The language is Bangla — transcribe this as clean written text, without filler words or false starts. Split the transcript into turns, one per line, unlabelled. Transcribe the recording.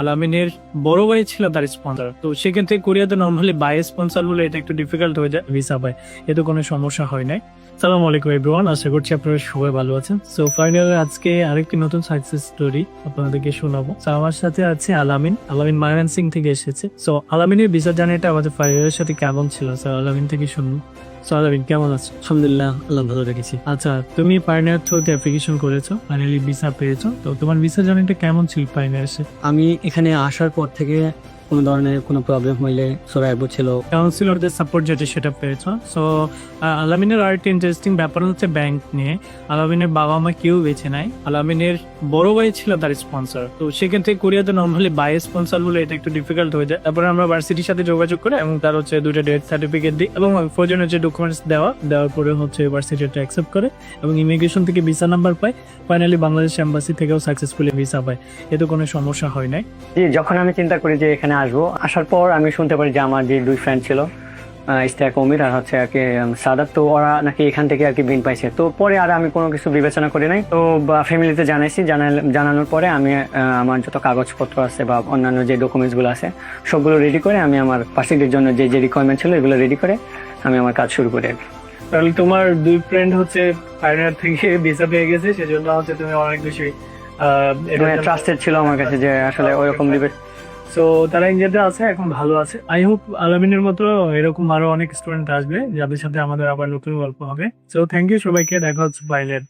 আলামিনের বড় ভাই ছিল তার স্পন্সর, তো সেক্ষেত্রে কোরিয়াতে নর্মালি বাই স্পন্সর বলে এটা একটু ডিফিকাল্ট হয়ে যায় ভিসা পায়। এতে কোনো সমস্যা হয় নাই। সালামু আলাইকুম এভরিওয়ান, আশা করছি আপনারা সবাই ভালো আছেন। সো ফাইনালি আজকে আরেকটি নতুন সাকসেস স্টোরি আপনাদেরকে শোনাবো। সো আমার সাথে আছে আলামিন ময়মনসিংহ থেকে এসেছে। সো আলামিনের ভিসা জার্নিটা আমাদের ফাইনালের সাথে কেমন ছিল স্যার, আলামিন থেকে শুনুন। সো আলামিন কেমন আছো?
আলহামদুলিল্লাহ, আল্লাহ ভালো রেখেছি।
আচ্ছা, তুমি পাইনিয়ার থ্রুতে অ্যাপ্লিকেশন করেছো, ফাইনালি ভিসা পেয়েছো, তো তোমার ভিসা জার্নিটা কেমন ছিল পাইনিয়ারে?
আমি এখানে আসার পর থেকে কোনো ধরনের কোনো প্রবলেম হইলে সোরাইবো ছিল।
কাউন্সিলরদের সাপোর্ট যেটা সেটা পেয়েছো। সো আলামিনের আরেকটি ইন্টারেস্টিং ব্যাপার হচ্ছে ব্যাংক নিয়ে। আলামিনের বাবা মা কেউ বেছে নাই, আলামিনের বড় ভাই ছিল তার স্পন্সর, তো সেক্ষেত্রে কোরিয়াতে নর্মালি বাই স্পন্সর বলে এটা একটু ডিফিকাল্ট হয়ে যায়। তারপরে আমরা ভার্সিটির সাথে যোগাযোগ করে এবং তার হচ্ছে দুটো ডেথ সার্টিফিকেট দিই এবং প্রয়োজনীয় যে ডকুমেন্টস দেওয়ার পরে হচ্ছে ভার্সিটিটা অ্যাকসেপ্ট করে এবং ইমিগ্রেশন থেকে ভিসা নাম্বার পায়। ফাইনালি বাংলাদেশ এম্বাসি থেকেও সাকসেসফুলি ভিসা পায়। এতে কোনো সমস্যা হয় নাই।
যখন আমি চিন্তা করি যে এখানে আসবো, আসার পর আমি শুনতে পারি যে আমার যে দুই ফ্রেন্ড ছিল, ইস্তাক অমির আর হচ্ছে আর কি সাদাত, তো ওরা নাকি এখান থেকে আর কি বিন পাইছে। তো পরে আর আমি কোনো কিছু বিবেচনা করি নাই, তো ফ্যামিলিতে জানাইছি। জানানোর পরে আমি আমার যত কাগজপত্র আছে বা অন্যান্য যে ডকুমেন্টসগুলো আছে সবগুলো রেডি করে আমি আমার ভার্সিটির জন্য যে যে রিকোয়ারমেন্ট ছিল এগুলো রেডি করে আমি আমার কাজ শুরু করি আর কি।
তাহলে তোমার দুই ফ্রেন্ড হচ্ছে ফাইনাল থেকে ভিসা পেয়ে গেছে, সেজন্য হচ্ছে তুমি অনেক বেশি
ট্রাস্টেড ছিল আমার কাছে যে আসলে ওইরকম দিবে।
সো তারা ইন্ডিয়াতে আছে, এখন ভালো আছে। আই হোপ আলামিনের মতো এরকম আরো অনেক স্টুডেন্ট আসবে যাদের সাথে আমাদের আবার নতুন গল্প হবে। সো থ্যাংক ইউ সবাইকে, দেখা হচ্ছে বাইরের